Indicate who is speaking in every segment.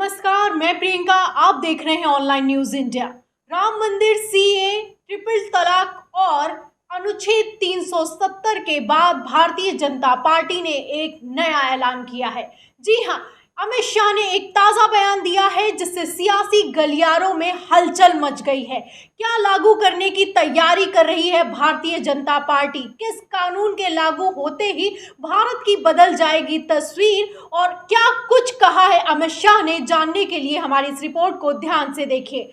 Speaker 1: नमस्कार, मैं प्रियंका। आप देख रहे हैं ऑनलाइन न्यूज इंडिया। राम मंदिर, सीए, ट्रिपल तलाक और अनुच्छेद 370 के बाद भारतीय जनता पार्टी ने एक नया ऐलान किया है। जी हां, अमित शाह ने एक ताजा बयान दिया है जिससे सियासी गलियारों में हलचल मच गई है। क्या लागू करने की तैयारी कर रही है भारतीय जनता पार्टी? किस कानून के लागू होते ही भारत की बदल जाएगी तस्वीर? और क्या कुछ कहा है अमित शाह ने? जानने के लिए हमारी इस रिपोर्ट को ध्यान से देखिए।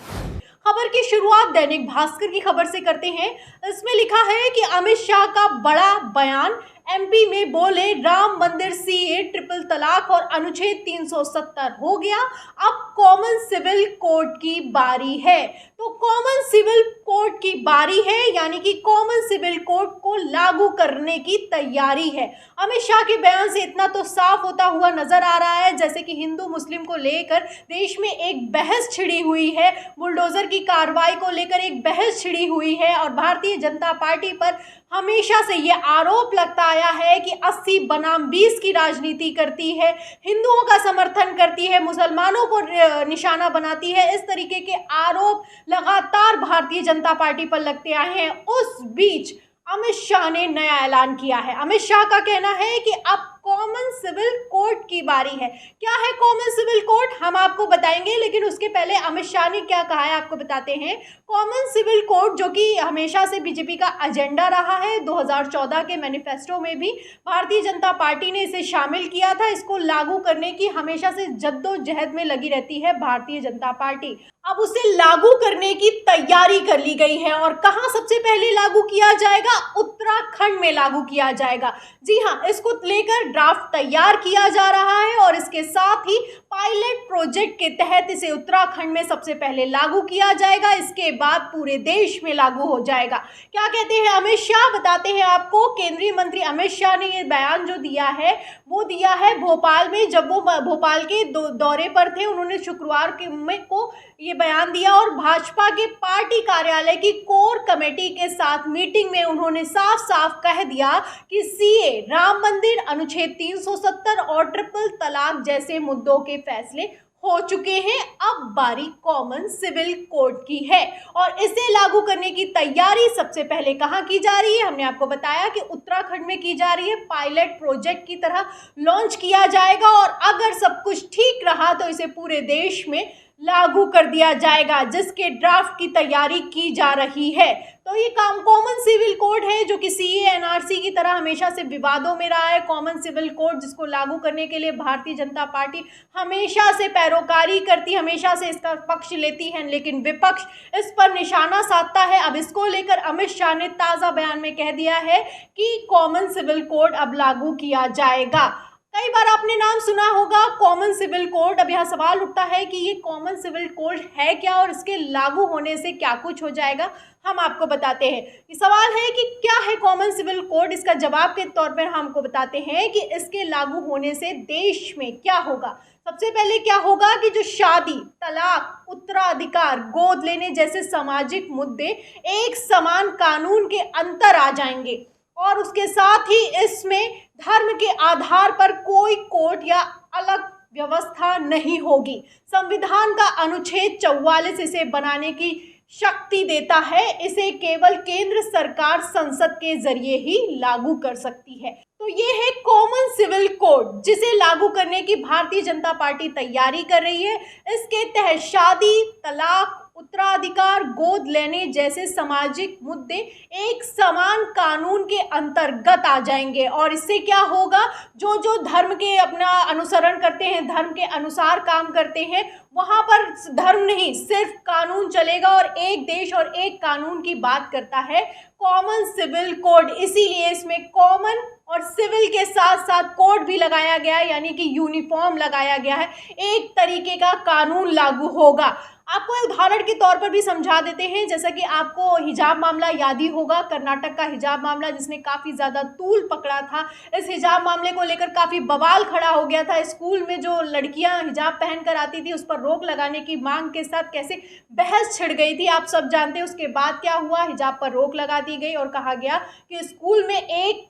Speaker 1: खबर की शुरुआत दैनिक भास्कर की खबर से करते हैं। इसमें लिखा है कि अमित शाह का बड़ा बयान। एमपी में बोले, राम मंदिर, सीए, ट्रिपल तलाक और अनुच्छेद 370 हो गया, अब कॉमन सिविल कोड की बारी है। तो कॉमन सिविल कोड की बारी है, यानी कि कॉमन सिविल कोड को लागू करने की तैयारी है। अमित शाह के बयान से इतना तो साफ होता हुआ नजर आ रहा है जैसे कि हिंदू मुस्लिम को लेकर देश में एक बहस छिड़ी हुई है, बुलडोजर की कार्रवाई को लेकर एक बहस छिड़ी हुई है। और भारतीय जनता पार्टी पर हमेशा से ये आरोप लगता आया है कि 80 बनाम 20 की राजनीति करती है, हिंदुओं का समर्थन करती है, मुसलमानों को निशाना बनाती है। इस तरीके के आरोप लगातार भारतीय जनता पार्टी पर लगते आए हैं। उस बीच अमित शाह ने नया ऐलान किया है। अमित शाह का कहना है कि अब कॉमन सिविल कोड की बारी है। क्या है कॉमन सिविल कोड, हम आपको बताएंगे, लेकिन उसके पहले अमित शाह ने क्या कहा है आपको बताते हैं। कॉमन सिविल कोड, जो कि हमेशा से बीजेपी का एजेंडा रहा है, 2014 के मैनिफेस्टो में भी भारतीय जनता पार्टी ने इसे शामिल किया था। इसको लागू करने की हमेशा से जद्दोजहद में लगी रहती है भारतीय जनता पार्टी। अब उसे लागू करने की तैयारी कर ली गई है। और कहाँ सबसे पहले लागू किया जाएगा? उत्तराखंड में लागू किया जाएगा। जी हाँ, इसको लेकर ड्राफ्ट तैयार किया जा रहा है और इसके साथ ही पायलट प्रोजेक्ट के तहत इसे उत्तराखंड में सबसे पहले लागू किया जाएगा। इसके बाद पूरे देश में लागू हो जाएगा। क्या कहते हैं अमित शाह, बताते हैं आपको। केंद्रीय मंत्री अमित शाह ने ये बयान जो दिया है वो दिया है भोपाल में, जब वो भोपाल के दौरे पर थे। उन्होंने शुक्रवार को ये बयान दिया और भाजपा के पार्टी कार्यालय की कोर कमेटी के साथ मीटिंग में उन्होंने साफ साफ कह दिया कि सीए, राम मंदिर, अनुच्छेद 370 और ट्रिपल तलाक जैसे मुद्दों के फैसले हो चुके हैं, अब बारी कॉमन सिविल कोड की है। और इसे लागू करने की तैयारी सबसे पहले कहाँ की जा रही है? हमने आपको बताया कि उत्तराखंड में की जा रही है। पायलट प्रोजेक्ट की तरह लॉन्च किया जाएगा और अगर सब कुछ ठीक रहा तो इसे पूरे देश में लागू कर दिया जाएगा, जिसके ड्राफ्ट की तैयारी की जा रही है। तो ये कॉमन सिविल कोड है जो कि सीए, एनआरसी की तरह हमेशा से विवादों में रहा है। कॉमन सिविल कोड जिसको लागू करने के लिए भारतीय जनता पार्टी हमेशा से पैरोकारी करती, हमेशा से इसका पक्ष लेती है, लेकिन विपक्ष इस पर निशाना साधता है। अब इसको लेकर अमित शाह ने ताज़ा बयान में कह दिया है कि कॉमन सिविल कोड अब लागू किया जाएगा। कई बार आपने नाम सुना होगा कॉमन सिविल कोड। अब यहाँ सवाल उठता है कि ये कॉमन सिविल कोड है क्या और इसके लागू होने से क्या कुछ हो जाएगा, हम आपको बताते हैं। ये सवाल है कि क्या है कॉमन सिविल कोड। इसका जवाब के तौर पर हम आपको बताते हैं कि इसके लागू होने से देश में क्या होगा। सबसे पहले क्या होगा कि जो शादी, तलाक, उत्तराधिकार, गोद लेने जैसे सामाजिक मुद्दे एक समान कानून के अंतर आ जाएंगे और उसके साथ ही इसमें धर्म के आधार पर कोई कोड या अलग व्यवस्था नहीं होगी। संविधान का अनुच्छेद 44 इसे बनाने की शक्ति देता है। इसे केवल केंद्र सरकार संसद के जरिए ही लागू कर सकती है। तो ये है कॉमन सिविल कोड जिसे लागू करने की भारतीय जनता पार्टी तैयारी कर रही है। इसके तहत शादी, तलाक, उत्तराधिकार, गोद लेने जैसे सामाजिक मुद्दे एक समान कानून के अंतर्गत आ जाएंगे। और इससे क्या होगा, जो जो धर्म के अपना अनुसरण करते हैं, धर्म के अनुसार काम करते हैं, वहां पर धर्म नहीं सिर्फ कानून चलेगा और एक देश और एक कानून की बात करता है कॉमन सिविल कोड। इसीलिए इसमें कॉमन और सिविल के साथ साथ कोड भी लगाया गया है, यानी कि यूनिफॉर्म लगाया गया है। एक तरीके का कानून लागू होगा। आपको उदाहरण के तौर पर भी समझा देते हैं, जैसा कि आपको हिजाब मामला याद ही होगा, कर्नाटक का हिजाब मामला जिसने काफ़ी ज़्यादा तूल पकड़ा था। इस हिजाब मामले को लेकर काफ़ी बवाल खड़ा हो गया था। स्कूल में जो लड़कियां हिजाब पहन कर आती थी उस पर रोक लगाने की मांग के साथ कैसे बहस छिड़ गई थी, आप सब जानते हैं। उसके बाद क्या हुआ, हिजाब पर रोक लगा दी गई और कहा गया कि स्कूल में एक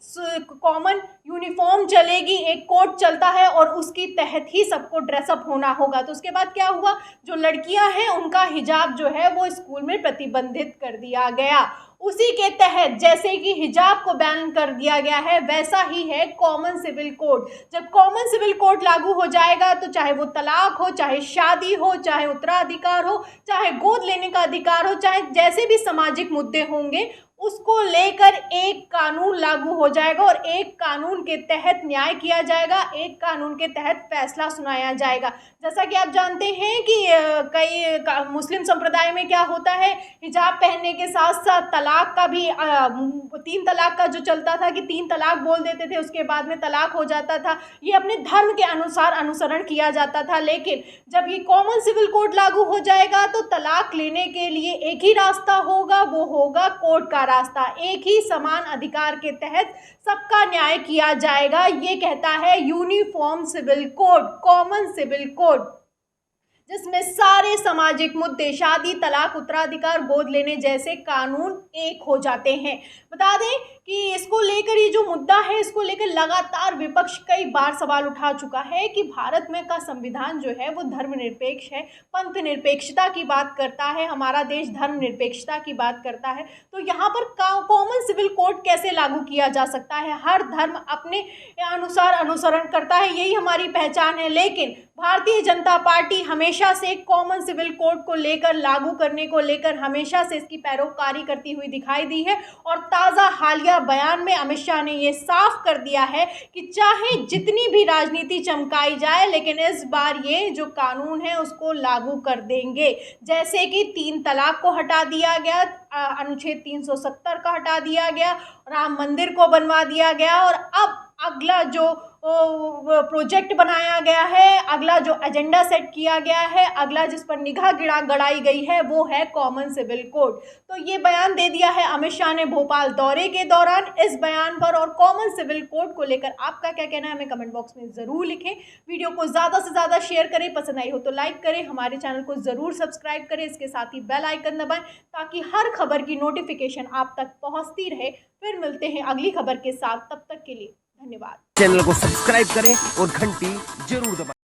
Speaker 1: कॉमन यूनिफॉर्म चलेगी, एक कोड चलता है और उसके तहत ही सबको ड्रेसअप होना होगा। तो उसके बाद क्या हुआ, जो लड़कियां हैं उनका हिजाब जो है वो स्कूल में प्रतिबंधित कर दिया गया। उसी के तहत जैसे कि हिजाब को बैन कर दिया गया है, वैसा ही है कॉमन सिविल कोड। जब कॉमन सिविल कोड लागू हो जाएगा तो चाहे वो तलाक हो, चाहे शादी हो, चाहे उत्तराधिकार हो, चाहे गोद लेने का अधिकार हो, चाहे जैसे भी सामाजिक मुद्दे होंगे, उसको लेकर एक कानून लागू हो जाएगा और एक कानून के तहत न्याय किया जाएगा, एक कानून के तहत फैसला सुनाया जाएगा। जैसा कि आप जानते हैं कि कई मुस्लिम संप्रदाय में क्या होता है, हिजाब पहनने के साथ साथ तलाक का भी 3 तलाक का जो चलता था कि 3 तलाक बोल देते थे, उसके बाद में तलाक हो जाता था। ये अपने धर्म के अनुसार अनुसरण किया जाता था। लेकिन जब ये कॉमन सिविल कोड लागू हो जाएगा तो तलाक लेने के लिए एक ही रास्ता होगा, वो होगा कोर्ट का रास्ता। एक ही समान अधिकार के तहत सबका न्याय किया जाएगा, ये कहता है uniform civil code, common civil code, जिसमें सारे सामाजिक मुद्दे, शादी, तलाक, उत्तराधिकार, गोद लेने जैसे कानून एक हो जाते हैं। बता दें कि इसको लेकर ये जो मुद्दा है, इसको लेकर लगातार विपक्ष कई बार सवाल उठा चुका है कि भारत में का संविधान जो है वो धर्मनिरपेक्ष है, पंथ निरपेक्षता की बात करता है, हमारा देश धर्मनिरपेक्षता की बात करता है। तो यहाँ पर कॉमन सिविल कोड कैसे लागू किया जा सकता है? हर धर्म अपने अनुसार अनुसरण करता है, यही हमारी पहचान है। लेकिन भारतीय जनता पार्टी हमेशा से कॉमन सिविल कोड को लेकर, लागू करने को लेकर हमेशा से इसकी पैरोकारी करती हुई दिखाई दी है। और ताज़ा हालिया बयान में अमित शाह ने ये साफ कर दिया है कि चाहे जितनी भी राजनीति चमकाई जाए, लेकिन इस बार ये जो कानून है उसको लागू कर देंगे। जैसे कि 3 तलाक को हटा दिया गया, अनुच्छेद 370 का हटा दिया गया, राम मंदिर को बनवा दिया गया, और अब अगला जो प्रोजेक्ट बनाया गया है, अगला जो एजेंडा सेट किया गया है, अगला जिस पर निगाह गड़ाई गई है, वो है कॉमन सिविल कोड। तो ये बयान दे दिया है अमित शाह ने भोपाल दौरे के दौरान। इस बयान पर और कॉमन सिविल कोड को लेकर आपका क्या कहना है, हमें कमेंट बॉक्स में ज़रूर लिखें। वीडियो को ज़्यादा से ज़्यादा शेयर करें, पसंद आई हो तो लाइक करें, हमारे चैनल को ज़रूर सब्सक्राइब करें, इसके साथ ही बेल आइकन दबाएं ताकि हर खबर की नोटिफिकेशन आप तक पहुँचती रहे। फिर मिलते हैं अगली खबर के साथ, तब तक के लिए धन्यवाद।
Speaker 2: चैनल को सब्सक्राइब करें और घंटी जरूर दबाएं।